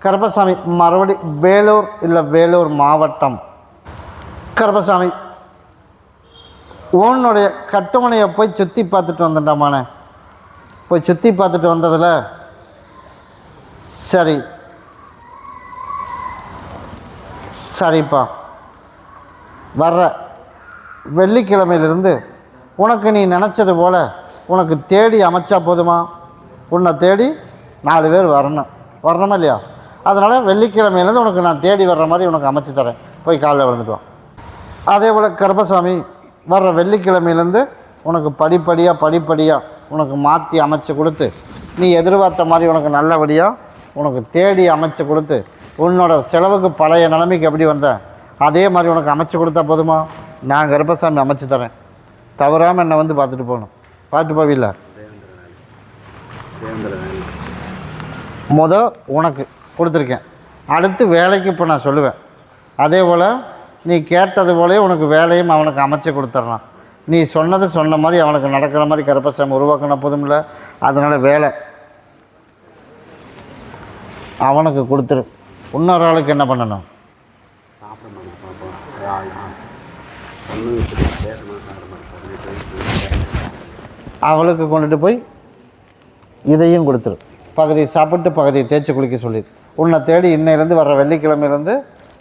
கருப்பசாமி மறுபடி வேலூர் இல்லை வேலூர் மாவட்டம். கருப்பசாமி உன்னுடைய கட்டுமனையை போய் சுற்றி பார்த்துட்டு வந்துட்டாமானே. போய் சுற்றி பார்த்துட்டு வந்ததில் சரி சரிப்பா, வர்ற வெள்ளிக்கிழமையிலிருந்து உனக்கு நீ நினச்சது போல் உனக்கு தேடி அமைச்சா போதுமா? உன்னை தேடி 4 பேர் வரணுமா இல்லையா? அதனால் வெள்ளிக்கிழமையிலேருந்து உனக்கு நான் தேடி வர்ற மாதிரி உனக்கு அமைச்சு தரேன். போய் காலையில் விழுந்துட்டுவான். அதே போல் கருப்பசாமி வர்ற வெள்ளிக்கிழமையிலேருந்து உனக்கு படிப்படியாக உனக்கு மாற்றி அமைச்சு கொடுத்து நீ எதிர்பார்த்த மாதிரி உனக்கு நல்லபடியாக உனக்கு தேடி அமைச்சு கொடுத்து உன்னோட செலவுக்கு பழைய நிலைமைக்கு எப்படி வந்த அதே மாதிரி உனக்கு அமைச்சு கொடுத்தா போதுமா? நான் கருப்பசாமி அமைச்சு தரேன். தவறாமல் என்னை வந்து பார்த்துட்டு போகணும். பார்த்துட்டு போவில்லை? உனக்கு கொடுத்துருக்கேன். அடுத்து வேலைக்கு இப்போ நான் சொல்லுவேன். அதே போல் நீ கேட்டது போலே உனக்கு வேலையும் அவனுக்கு அமைச்சு கொடுத்துட்றான். நீ சொன்ன மாதிரி அவனுக்கு நடக்கிற மாதிரி கருப்பசாமி உருவாக்கின போதும் இல்லை. அதனால் வேலை அவனுக்கு கொடுத்துரு. இன்னொரு ஆளுக்கு என்ன பண்ணணும்? அவளுக்கு கொண்டுட்டு போய் இதையும் கொடுத்துரு. பகுதியை சாப்பிட்டு பகுதியை தேய்ச்சி குளிக்க சொல்லி உன்னை தேடி இன்னையிலேருந்து வர்ற வெள்ளிக்கிழமையிலேருந்து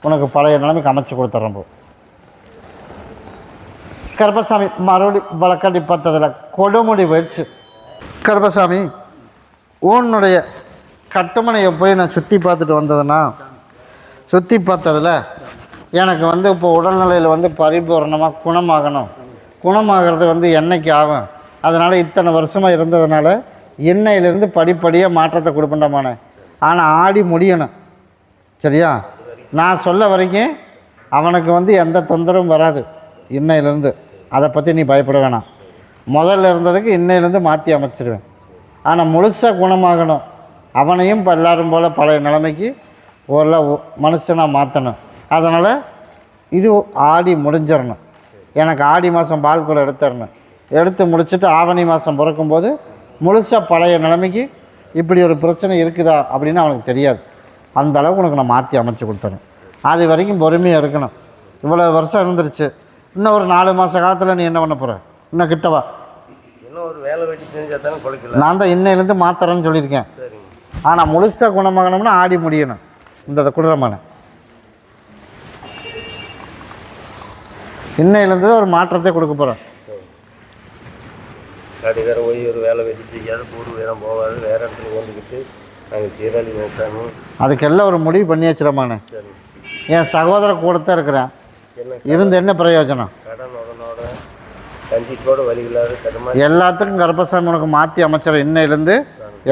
உனக்கு பழைய நிலைமைக்கு அமைச்சு கொடுத்துட்றோம். கருப்பசாமி மறுபடி வழக்காடி பார்த்ததில் கொடுமுடி போயிடுச்சு. கருப்பசாமி உன்னுடைய கட்டுமனையை போய் நான் சுற்றி பார்த்துட்டு வந்ததுன்னா சுற்றி பார்த்ததில் எனக்கு இப்போ உடல்நிலையில் பரிபூர்ணமாக குணமாகிறது என்னைக்கு ஆகும். அதனால் இத்தனை வருஷமாக இருந்ததுனால இன்னையிலேருந்து படிப்படியாக மாற்றத்தை கொடுப்பேன்டாமானே. ஆனால் ஆடி முடியணும், சரியா? நான் சொல்ல வரைக்கும் அவனுக்கு எந்த தொந்தரவும் வராது இன்னையிலேருந்து. அதை பற்றி நீ பயப்பட வேணாம். முதல்ல இருந்ததுக்கு இன்னையிலேருந்து மாற்றி அமைச்சிடுவேன். ஆனால் முழுசாக குணமாகணும். அவனையும் இப்போ எல்லோரும் போல் பழைய நிலைமைக்கு ஒரு மனுஷனாக மாற்றணும். அதனால் இது ஆடி முடிஞ்சிடணும். எனக்கு ஆடி மாதம் பால் கூட எடுத்து முடிச்சுட்டு ஆவணி மாதம் பிறக்கும்போது முழுசாக பழைய நிலைமைக்கு இப்படி ஒரு பிரச்சனை இருக்குதா அப்படின்னு அவனுக்கு தெரியாது. அந்த அளவுக்கு உனக்கு நான் மாற்றி அமைச்சு கொடுத்துறேன். அது வரைக்கும் பொறுமையாக இருக்கணும். இவ்வளோ வருஷம் இருந்துருச்சு. இன்னும் ஒரு 4 மாத காலத்தில் நீ என்ன பண்ண போகிற? இன்னும் கிட்டவா? இன்னும் ஒரு வேலை வெட்டி செஞ்சால் குறைக்கல. நான் தான் இன்னையிலேருந்து மாத்திரன்னு சொல்லியிருக்கேன். ஆனால் முழுசாக குணமாகணும்னா ஆடி முடியணும். இந்த குடும்பமான இன்னையிலேருந்து ஒரு மாற்றத்தை கொடுக்க போகிறேன். வேறு ஒரு வேலை வெட்டி செய்யாது, பூர்வ வேலை போகாது, வேறு இடத்துல ஓடிக்கிட்டு நாங்கள் சீராளி நோக்காமல் அதுக்கெல்லாம் ஒரு முடிவு பண்ணி வச்சிடமானே. என் சகோதர கூடத்தான் இருக்கிறேன். இருந்து என்ன பிரயோஜனம்? கடன் உடனோட கஞ்சிக்கோட வழி இல்லாத கடன் எல்லாத்துக்கும் கருப்பசாமி உனக்கு மாற்றி அமைச்சிடறேன். இன்னையிலேருந்து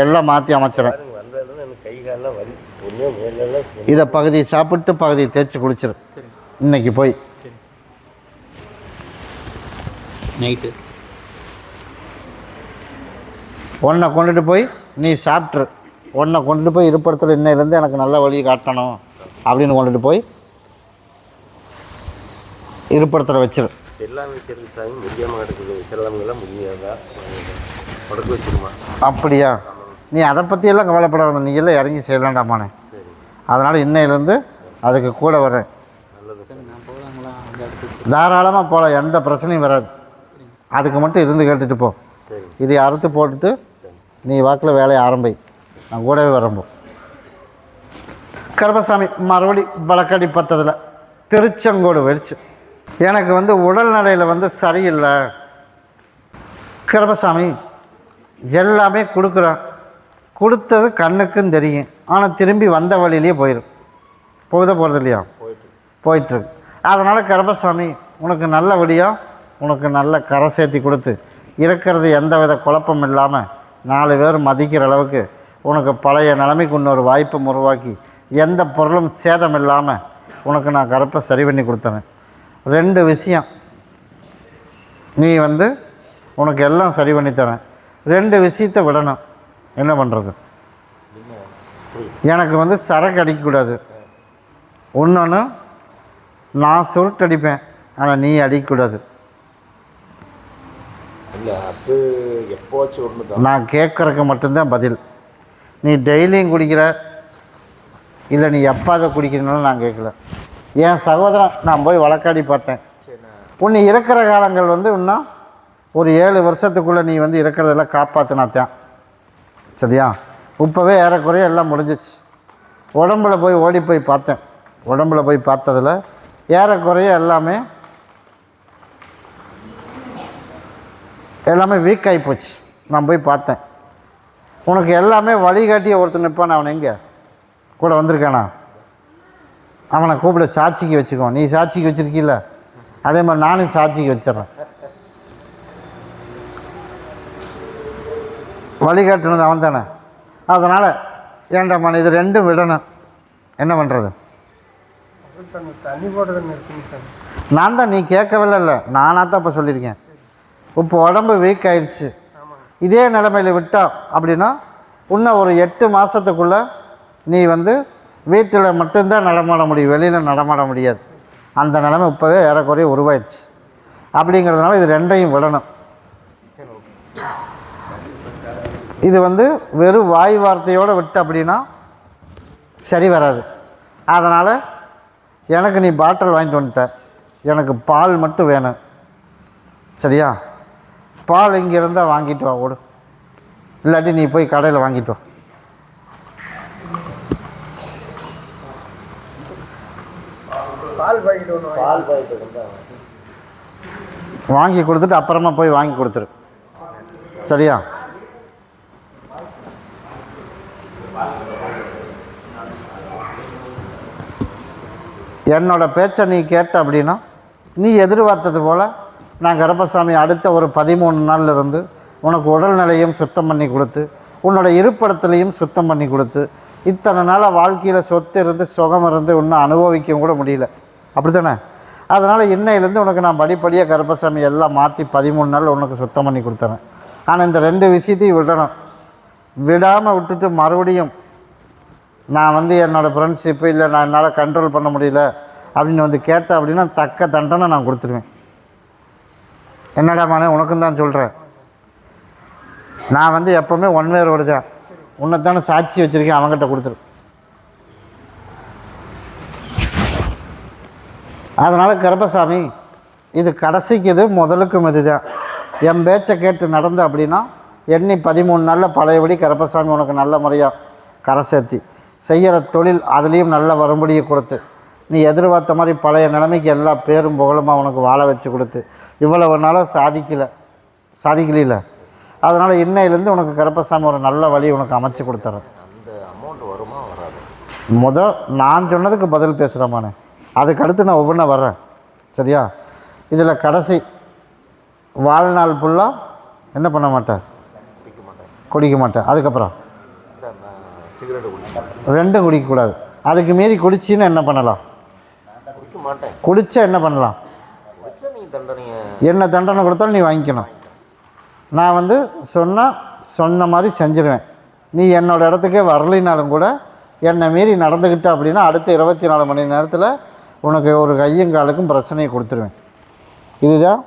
எல்லாம் மாற்றி அமைச்சிடறேன். வந்ததுன்னு எனக்கு கை காலெலாம் வலி ஒன்றும் மேலாம். இதை பகுதியை சாப்பிட்டு பகுதியை தேய்ச்சி குளிச்சிரு. இன்னைக்கு போய் நைட்டு உன்னை கொண்டுட்டு போய் நீ சாப்பிட்ரு. உன்னை கொண்டுட்டு போய் இருப்பிடத்தில் இன்னையிலேருந்து எனக்கு நல்ல வழி காட்டணும் அப்படின்னு கொண்டுட்டு போய் இருப்பிடத்தில் வச்சிரு. எல்லாம் வச்சிருக்கு முடியாமல் கிடக்குது. செல்லாமலாம் முடியாதா படுக்க வச்சிருமா? அப்படியா? நீ அதை பற்றியெல்லாம் கவலைப்பட வேண்டாம். நீ எல்லாம் இறங்கி செய்யலாண்டாமானே. அதனால் இன்னையிலேருந்து அதுக்கு கூட வரேன். தாராளமாக போகலாம், எந்த பிரச்சனையும் வராது. அதுக்கு மட்டும் இருந்து கேட்டுட்டு போ. இதை அறுத்து போட்டுட்டு நீ வாக்கில் வேலையை ஆரம்பி. நான் கூடவே வரம்போ. கருப்பசாமி மறுபடி வழக்கடி பார்த்ததில் திருச்செங்கோடு வெடிச்சு எனக்கு உடல்நிலையில் சரியில்லை. கருப்பசாமி எல்லாமே கொடுக்குறான். கொடுத்தது கண்ணுக்கும் தெரியும். ஆனால் திரும்பி வந்த வழியிலேயே போகிறது இல்லையா? போயிட்டுருக்கு. அதனால் கருப்பசாமி உனக்கு நல்லபடியாக உனக்கு நல்ல கரை சேர்த்தி கொடுத்து இருக்கிறது எந்த வித குழப்பம் இல்லாமல் 4 பேர் மதிக்கிற அளவுக்கு உனக்கு பழைய நிலைமைக்கு இன்னொரு வாய்ப்பை உருவாக்கி எந்த பொருளும் சேதம் இல்லாமல் உனக்கு நான் கருப்பை சரி பண்ணி கொடுத்தேன். 2 விஷயம் நீ உனக்கு எல்லாம் சரி பண்ணி தரேன். 2 விஷயத்தை விடணும். என்ன பண்ணுறது? எனக்கு சரக்கு அடிக்கக்கூடாது. இன்னொன்று, நான் சுருட்டடிப்பேன், ஆனால் நீ அடிக்கக்கூடாது. அது எப்போச்சும் ஒன்று தான். நான் கேட்குறக்கு மட்டும்தான் பதில். நீ டெய்லியும் குடிக்கிற, இல்லை நீ எப்போ அதை குடிக்கணும்னு நான் கேட்கல. என் சகோதரன் நான் போய் வழக்காடி பார்த்தேன். உன்னை இருக்கிற காலங்கள் வந்து இன்னும் ஒரு 7 வருஷத்துக்குள்ளே நீ வந்து இருக்கிறதெல்லாம் காப்பாற்றினாத்தான். சரியா? இப்போவே ஏறக்குறைய எல்லாம் முடிஞ்சிச்சு. உடம்புல போய் ஓடி போய் பார்த்தேன். உடம்புல போய் பார்த்ததில் ஏறக்குறைய எல்லாமே வீக் ஆகி போச்சு. நான் போய் பார்த்தேன். உனக்கு எல்லாமே வழிகாட்டிய ஒருத்தர் நிற்பான். அவனை எங்கே கூட வந்திருக்கானா? அவனை கூப்பிட சாட்சிக்கு வச்சுக்கோ. நீ சாட்சிக்கு வச்சுருக்கீல்ல, அதே மாதிரி நானும் சாட்சிக்கு வச்சிடறேன். வழிகாட்டுனது அவன் தானே. அதனால் ஏன்டா மன இது ரெண்டும் விடணும். என்ன பண்ணுறது? தண்ணி போடுறது இருக்குங்க. நான் தான், நீ கேட்கவில்லை. இல்லை நானாக தான் இப்போ சொல்லியிருக்கேன். இப்போ உடம்பு வீக் ஆயிடுச்சு. இதே நிலைமையில் விட்டா அப்படின்னா இன்னும் ஒரு 8 மாதத்துக்குள்ளே நீ வந்து வீட்டில் மட்டும்தான் நடமாட முடியும், வெளியில் நடமாட முடியாது. அந்த நிலைமை இப்போவே ஏறக்குறைய உருவாயிடுச்சு. அப்படிங்கிறதுனால இது ரெண்டையும் விடணும். இது வந்து வெறும் வாய் வார்த்தையோடு விட்டு அப்படின்னா சரி வராது. அதனால் எனக்கு நீ பாட்டில் வாங்கிட்டு வந்துட்ட, எனக்கு பால் மட்டும் வேணும். சரியா? பால் இங்கே இருந்தால் வாங்கிட்டு வா ஓடு, இல்லாட்டி நீ போய் கடையில் வாங்கிட்டு வா. வாங்கி கொடுத்துட்டு அப்புறமா போய் வாங்கி கொடுத்துரு. சரியா? என்னோட பேச்சை நீ கேட்ட அப்படின்னா நீ எதிர்பார்த்தது போல் நான் கருப்பசாமி அடுத்த ஒரு 13 நாளில் இருந்து உனக்கு உடல்நிலையும் சுத்தம் பண்ணி கொடுத்து உன்னோட இருப்பிடத்துலையும் சுத்தம் பண்ணி கொடுத்து இத்தனை நாளாக வாழ்க்கையில் சொத்து இருந்து சுகம் இருந்து இன்னும் அனுபவிக்கவும் கூட முடியல. அப்படி தானே? அதனால் இன்னையிலேருந்து உனக்கு நான் படிப்படியாக கருப்பசாமி எல்லாம் மாற்றி 13 நாளில் உனக்கு சுத்தம் பண்ணி கொடுத்துறேன். ஆனால் இந்த 2 விஷயத்தையும் விடணும். விடாமல் விட்டுட்டு மறுபடியும் நான் வந்து என்னோடய ஃப்ரெண்ட்ஷிப்பு இல்லை நான் என்னால் கண்ட்ரோல் பண்ண முடியல அப்படின்னு வந்து கேட்டேன் அப்படின்னா தக்க தண்டனை நான் கொடுத்துருவேன். என்னடா மானே உனக்கும் தான் சொல்கிறேன். நான் வந்து எப்போவுமே ஒன் வே ரோடு தான். உன்னைத்தானே சாட்சி வச்சுருக்கேன், அவங்ககிட்ட கொடுத்துரு. அதனால் கருப்பசாமி இது கடைசிக்கு இது முதலுக்கும் இது தான். என் பேச்சை கேட்டு நடந்த அப்படின்னா எண்ணி 13 நாளில் பழையபடி கருப்பசாமி உனக்கு நல்ல முறையாக கரை சேர்த்தி செய்கிற தொழில் அதுலேயும் நல்ல வரும்படியை கொடுத்து நீ எதிர்பார்த்த மாதிரி பழைய நிலைமைக்கு எல்லா பேரும் புகழுமா உனக்கு வாழ வச்சு கொடுத்து இவ்வளவு நாளாக சாதிக்கல. அதனால் இன்னையிலேருந்து உனக்கு கருப்பசாமி ஒரு நல்ல வழி உனக்கு அமைச்சு கொடுத்துறேன். அந்த அமௌண்ட் வருமா வராது? நான் சொன்னதுக்கு பதில் பேசுகிறேம்மானே. அதுக்கு அடுத்து நான் ஒவ்வொன்றா வர்றேன். சரியா? இதில் கடைசி வாழ்நாள் ஃபுல்லாக என்ன பண்ண மாட்டேன், குடிக்க மாட்டேன். அதுக்கப்புறம் ரெண்டும் குடிக்கக்கூடாது. அதுக்கு மீறி குடிச்சின்னு என்ன பண்ணலாம்? குடித்தா என்ன பண்ணலாம்? என்ன தண்டனை கொடுத்தாலும் நீ வாங்கிக்கணும். நான் வந்து சொன்ன மாதிரி செஞ்சிருவேன். நீ என்னோடய இடத்துக்கே வரலினாலும் கூட என்னை மீறி நடந்துக்கிட்ட அப்படின்னா அடுத்த 24 மணி நேரத்தில் உனக்கு ஒரு கையும் காலுக்கும் பிரச்சனையை கொடுத்துருவேன். இதுதான்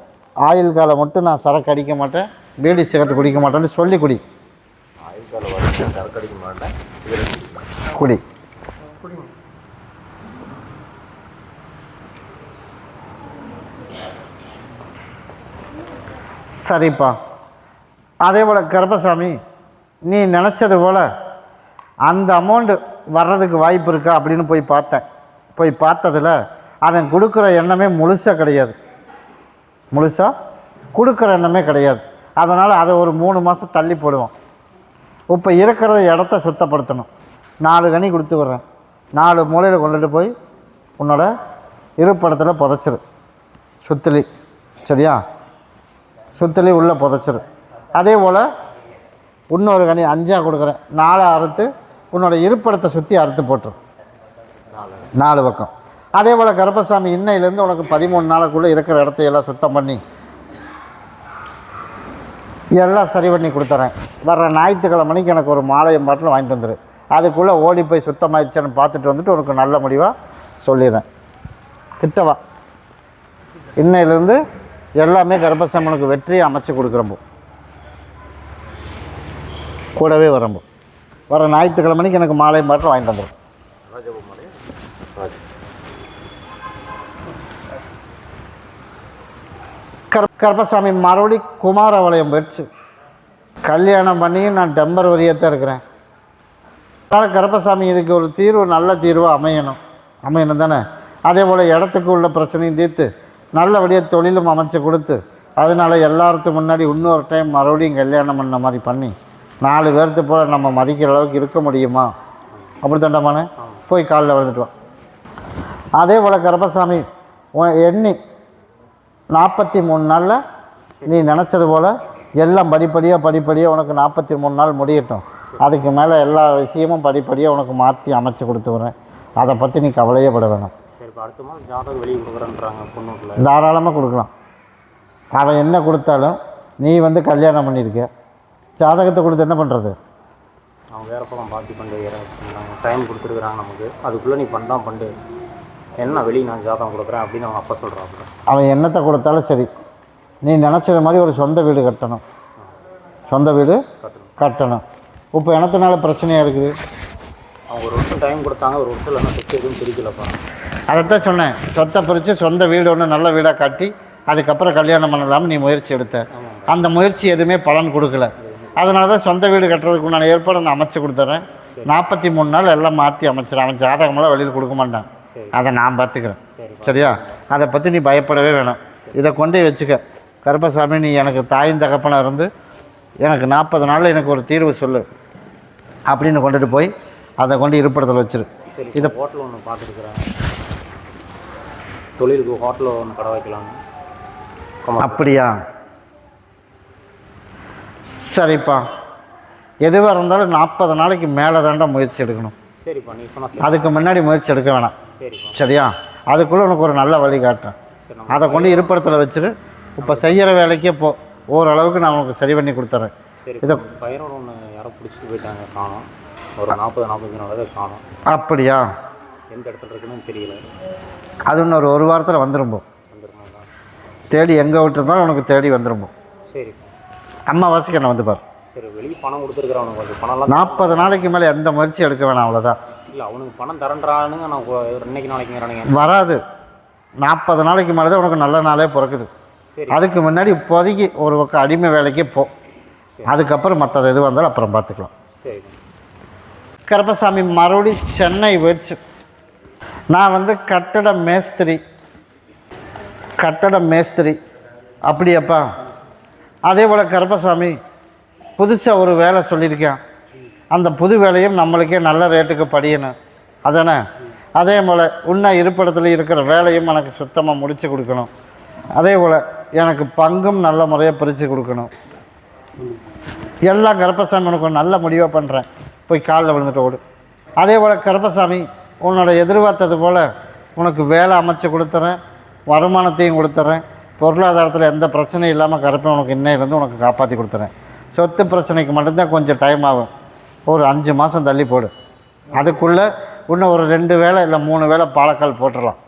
ஆயுள் காலம் மட்டும் நான் சரக்கு அடிக்க மாட்டேன், பீடி சிகரெட் குடிக்க மாட்டேன்னு சொல்லி குடி. ஆயுள் காலம் வரைக்கும் சரக்கு அடிக்க மாட்டேன், குடி. சரிப்பா. அதே போல் கருப்பசாமி நீ நினச்சது போல் அந்த அமௌண்ட்டு வர்றதுக்கு வாய்ப்பு இருக்கா அப்படின்னு போய் பார்த்தேன். போய் பார்த்ததில் அவன் கொடுக்குற எண்ணமே முழுசாக கிடையாது. முழுசாக கொடுக்குற எண்ணமே கிடையாது. அதனால் அதை ஒரு 3 மாதம் தள்ளி போடுவான். இப்போ இருக்கிற இடத்த சுத்தப்படுத்தணும். 4 கனி கொடுத்து விட்றேன். 4 மூலையில் கொண்டுட்டு போய் உன்னோட இருப்பிடத்தில் புதைச்சிரு. சுத்தலி. சரியா? சுத்தலி உள்ளே புதைச்சிரு. அதே போல் இன்னொரு கனி 5 கொடுக்குறேன். 4 அறுத்து உன்னோட இருப்பிடத்தை சுற்றி அறுத்து போட்டுரு. 4 பக்கம். அதே போல் கருப்பசாமி இன்னையிலேருந்து உனக்கு 13 நாளுக்குள்ளே இருக்கிற இடத்தையெல்லாம் சுத்தம் பண்ணி எல்லாம் சரி பண்ணி கொடுத்துறேன். வர்ற ஞாயிற்றுக்கிழமைக்கு எனக்கு ஒரு மாலையும் பாட்டில் வாங்கிட்டு வந்துடு. அதுக்குள்ளே ஓடி போய் சுத்தமாகிடுச்சேன்னு பார்த்துட்டு வந்துட்டு உனக்கு நல்ல முடிவாக சொல்லிடுறேன். கிட்டவா. இன்னையிலேருந்து எல்லாமே கருப்பசாமி உனக்கு வெற்றியை அமைச்சு கொடுக்குறப்போ கூடவே வரம்போ வர ஞாயிற்றுக்கிழமைக்கு எனக்கு மாலையும் பாட்டில் வாங்கிட்டு வந்துடும். கருப்பசாமி மறுபடி குமாரபாளையம் போயிடுச்சு. கல்யாணம் பண்ணி நான் டெம்பரவரியாக இருக்கிறேன். அதனால் கருப்பசாமி இதுக்கு ஒரு தீர்வு, நல்ல தீர்வாக அமையணும் தானே. அதே போல் இடத்துக்கு உள்ள பிரச்சனையும் தீர்த்து நல்லபடியாக தொழிலும் அமைச்சு கொடுத்து, அதனால் எல்லாத்துக்கும் முன்னாடி இன்னொரு டைம் மறுபடியும் கல்யாணம் பண்ண மாதிரி பண்ணி 4 பேர்த்து போல் நம்ம மதிக்கிற அளவுக்கு இருக்க முடியுமா? அப்படி தாண்டமான போய் காலில் விழுந்துட்டுவான். அதே போல் கருப்பசாமி எண்ணி 43 நாளில் நீ நினச்சது போல் எல்லாம் படிப்படியாக உனக்கு 43 நாள் முடியட்டும். அதுக்கு மேலே எல்லா விஷயமும் படிப்படியாக உனக்கு மாற்றி அமைச்சு கொடுத்துக்கிறேன். அதை பற்றி நீ கவலையே பட வேணாம். தாராளமாக கொடுக்கலாம். அவன் என்ன கொடுத்தாலும் நீ வந்து கல்யாணம் பண்ணியிருக்க, ஜாதகத்தை கொடுத்து என்ன பண்ணுறது? அவங்க வேறு பக்கம் பார்த்து பண்ணி டைம் கொடுத்துருக்குறாங்க நமக்கு, அதுக்குள்ளே நீ பண்ணு என்ன வெளியே நான் ஜாதகம் கொடுக்குறேன் அப்படின்னு அவங்க அப்பா சொல்கிறாங்க. அவன் என்னத்தை கொடுத்தாலும் சரி, நீ நினச்சது மாதிரி ஒரு சொந்த வீடு கட்டணும். சொந்த வீடு கட்டணும். இப்போ எனத்தினால பிரச்சனையாக இருக்குது. அவங்க ஒரு வருஷம் டைம் கொடுத்தாங்க, ஒரு வருஷம் இல்லைன்னா சொத்து எதுவும் பிரிக்கலப்பா. அதைத்தான் சொன்னேன், சொத்தை பிரித்து சொந்த வீடு ஒன்று நல்ல வீடாக கட்டி அதுக்கப்புறம் கல்யாணம் பண்ணலாம்னு நீ முயற்சி எடுத்த. அந்த முயற்சி எதுவுமே பலன் கொடுக்கல. அதனால தான் சொந்த வீடு கட்டுறதுக்கு உண்டான ஏற்பாடு நான் அமைச்சு கொடுத்துட்றேன். 43 நாள் எல்லாம் மாற்றி அமைச்சிடறேன். அவன் ஜாதகமெல்லாம் வெளியில் கொடுக்க மாட்டான், அதை நான் பார்த்துக்கிறேன். சரியா? அதை பற்றி நீ பயப்படவே வேணாம். இதை கொண்டு வச்சுக்க. கருப்பசாமி, நீ எனக்கு தாயின் தகப்பனாக இருந்து எனக்கு 40 நாளில் எனக்கு ஒரு தீர்வு சொல்லு அப்படின்னு கொண்டுட்டு போய் அதை கொண்டு இருப்பிடத்தில் வச்சிரு. இதை ஹோட்டல் ஒன்று பார்த்துருக்குறேன், தொழிலுக்கு ஹோட்டலில் ஒன்று கடை வைக்கலாம். அப்படியா? சரிப்பா. எதுவாக இருந்தாலும் 40 நாளைக்கு மேலே தாண்டா முயற்சி எடுக்கணும். சரிப்பா, நீ சொன்ன அதுக்கு முன்னாடி முயற்சி எடுக்க வேணாம். சரியா? அதுக்குள்ளே உனக்கு ஒரு நல்ல வழி காட்டுறேன். அதை கொண்டு இருப்பிடத்தில் வச்சுரு. இப்போ செய்கிற வேலைக்கே போ. ஓரளவுக்கு நான் உனக்கு சரி பண்ணி கொடுத்துட்றேன். இதை பையனோட ஒன்று யாரோ பிடிச்சிட்டு போயிட்டாங்க, காணும். ஒரு 40 நாளாக காணும். அப்படியா? எந்த இடத்துல இருக்குன்னு தெரியல. அது இன்னொரு 1 வாரத்தில் வந்துரும்போ. தேடி எங்கே விட்டுருந்தாலும் உனக்கு தேடி வந்துரும்போ. சரி, அம்மா வாசிக்க நான் வந்து பாரு. சரி, வெளியே பணம் கொடுத்துருக்குறேன். அவனுக்கு கொஞ்சம் பணம்லாம் 40 நாளைக்கு மேலே எந்த முயற்சி எடுக்க வேணாம், அவ்வளோதான். இல்லை, அவனுக்கு பணம் தரன்றானுங்க. நான் இன்னைக்கு நாளைக்கு வராது. 40 நாளைக்கு மேலே தான் உனக்கு நல்ல நாளே பிறக்குது. அதுக்கு முன்னாடி இப்போதைக்கு ஒரு பக்கம் அடிமை வேலைக்கே போ. அதுக்கப்புறம் மற்றது எது வந்தாலும் அப்புறம் பார்த்துக்கலாம். சரி. கருப்பசாமி மறுபடி சென்னை போயிடுச்சு. நான் வந்து கட்டட மேஸ்திரி. அப்படியாப்பா? அதே போல் கருப்பசாமி புதுசாக ஒரு வேலை சொல்லியிருக்கேன். அந்த புது வேலையும் நம்மளுக்கே நல்ல ரேட்டுக்கு படியணும், அதானே? அதே போல் இன்னும் இருப்பிடத்தில் இருக்கிற வேலையும் எனக்கு சுத்தமாக முடித்து கொடுக்கணும். அதே போல் எனக்கு பங்கும் நல்ல முறையாக பிரித்து கொடுக்கணும். எல்லாம் கருப்பசாமி உனக்கு ஒரு நல்ல முடிவாக பண்ணுறேன். போய் காலில் விழுந்துட்டு ஓடு. அதே போல் கருப்பசாமி, உன்னோட எதிர்பார்த்தது போல் உனக்கு வேலை அமைச்சு கொடுத்துறேன், வருமானத்தையும் கொடுத்துட்றேன். பொருளாதாரத்தில் எந்த பிரச்சனையும் இல்லாமல் கருப்பை உனக்கு இன்னையிலேருந்து உனக்கு காப்பாற்றி கொடுத்துறேன். சொத்து பிரச்சனைக்கு மட்டும்தான் கொஞ்சம் டைம் ஆகும். ஒரு 5 மாதம் தள்ளி போடு. அதுக்குள்ளே இன்னும் ஒரு 2 வேளை இல்லை 3 வேளை பாலக்கால் போட்டுடலாம்.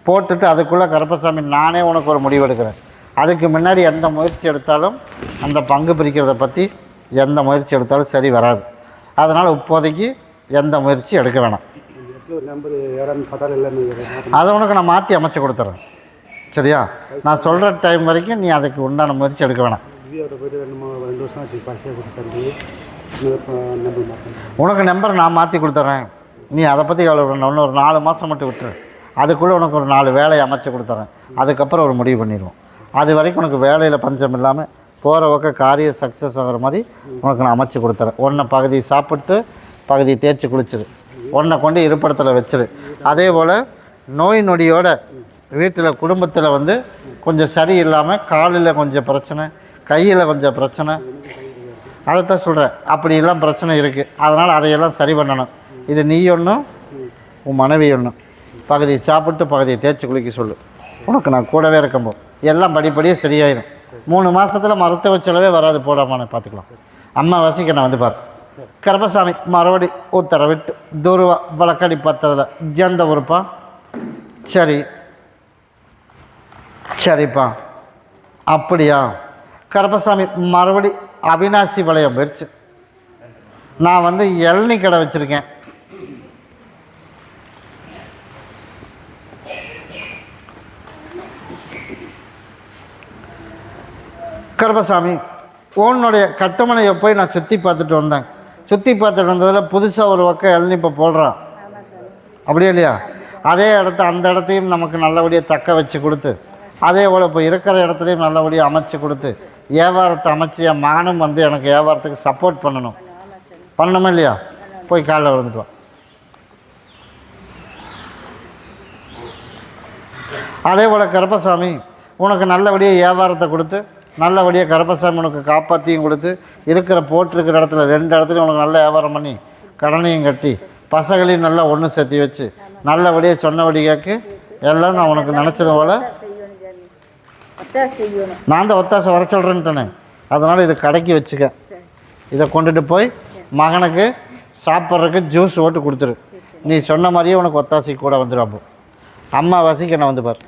போட்டுட்டு அதுக்குள்ளே கருப்பசாமி நானே உனக்கு ஒரு முடிவு எடுக்கிறேன். அதுக்கு முன்னாடி எந்த முயற்சி எடுத்தாலும் அந்த பங்கு பிரிக்கிறத பற்றி எந்த முயற்சி எடுத்தாலும் சரி வராது. அதனால் இப்போதைக்கு எந்த முயற்சி எடுக்க வேணாம். அதை உனக்கு நான் மாற்றி அமைச்சு கொடுத்துட்றேன். சரியா? நான் சொல்கிற டைம் வரைக்கும் நீ அதுக்கு உண்டான முயற்சி எடுக்க வேணாம். உனக்கு நம்பர் நான் மாற்றி கொடுத்துட்றேன். நீ அதை பற்றி எவ்வளோ இன்னும் ஒரு 4 மாதம் மட்டும் விட்டுரு. அதுக்குள்ளே உனக்கு ஒரு 4 வேலையை அமைச்சு கொடுத்துட்றேன். அதுக்கப்புறம் ஒரு முடிவு பண்ணிடுவோம். அது வரைக்கும் உனக்கு வேலையில் பஞ்சம் இல்லாமல் போகிற பக்கம் காரியம் சக்ஸஸ் ஆகிற மாதிரி உனக்கு நான் அமைச்சு கொடுத்துறேன். ஒன்றை பகுதி சாப்பிட்டு பகுதி தேய்ச்சி குளிச்சிரு. ஒன்றை கொண்டு இருப்பிடத்தில் வச்சிரு. அதே போல் நோய் நொடியோட வீட்டில் குடும்பத்தில் வந்து கொஞ்சம் சரியில்லாமல் காலில் கொஞ்சம் பிரச்சனை, கையில் கொஞ்சம் பிரச்சனை, அதைத்தான் சொல்கிறேன். அப்படியெல்லாம் பிரச்சனை இருக்குது. அதனால் அதையெல்லாம் சரி பண்ணணும். இது நீ ஒன்றும் உன் மனைவி ஒன்றும் பகுதி சாப்பிட்டு பகுதியை தேய்ச்சி குளிக்க சொல்லு. உனக்கு நான் கூடவே இருக்கம்போ எல்லாம் படிப்படியே சரியாயிடும். 3 மாதத்தில் மருத்துவ செலவே வராது. போடாமல் பார்த்துக்கலாம். அம்மா வசிக்க நான் வந்து பாரு. கருப்பசாமி மறுபடி உத்தரவிட்டு துருவா வழக்கடி பார்த்ததில் ஜந்த உறுப்பா? சரிப்பா. அப்படியா? கருப்பசாமி மறுபடி அவினாசி வளையம் போயிடுச்சு. நான் வந்து இளநீ கடை வச்சுருக்கேன். கருப்பசாமி, உன்னுடைய கட்டுமனையை போய் நான் சுற்றி பார்த்துட்டு வந்தேன். சுற்றி பார்த்துட்டு வந்ததில் புதுசாக ஒரு பக்கம் இளநீ இப்போ போடுறான், அப்படியே இல்லையா? அதே இடத்த அந்த இடத்தையும் நமக்கு நல்லபடியாக தக்க வச்சு கொடுத்து, அதே போல் இப்போ இருக்கிற இடத்துலையும் நல்லபடியாக அமைச்சு கொடுத்து, வியாபாரத்தை அமைச்சு என் மகனும் வந்து எனக்கு வியாபாரத்துக்கு சப்போர்ட் பண்ணணுமா இல்லையா? போய் காலைல விழுந்துட்டு வா. அதே போல் கருப்பசாமி, உனக்கு நல்லபடியாக வியாபாரத்தை கொடுத்து, நல்லபடியாக கருப்பசாமி உனக்கு காப்பாற்றியும் கொடுத்து, போட்டிருக்கிற இடத்துல 2 இடத்துலையும் உனக்கு நல்ல வியாபாரம் பண்ணி கடனையும் கட்டி பசங்களையும் நல்லா ஒன்று சேர்த்தி வச்சு நல்லபடியாக சொன்னபடி கேட்கு எல்லாம் நான் உனக்கு நினச்சது போல் நான் தான் ஒத்தாசை வர சொல்கிறேன்ட்டேனே. அதனால் இதை கடைக்கு வச்சுக்க. இதை கொண்டுட்டு போய் மகனுக்கு சாப்பிட்றதுக்கு ஜூஸ் ஓட்டு கொடுத்துரு. நீ சொன்ன மாதிரியே உனக்கு ஒத்தாசை கூட வந்துடும். அப்போ அம்மா வசிக்க நான் வந்து பார்.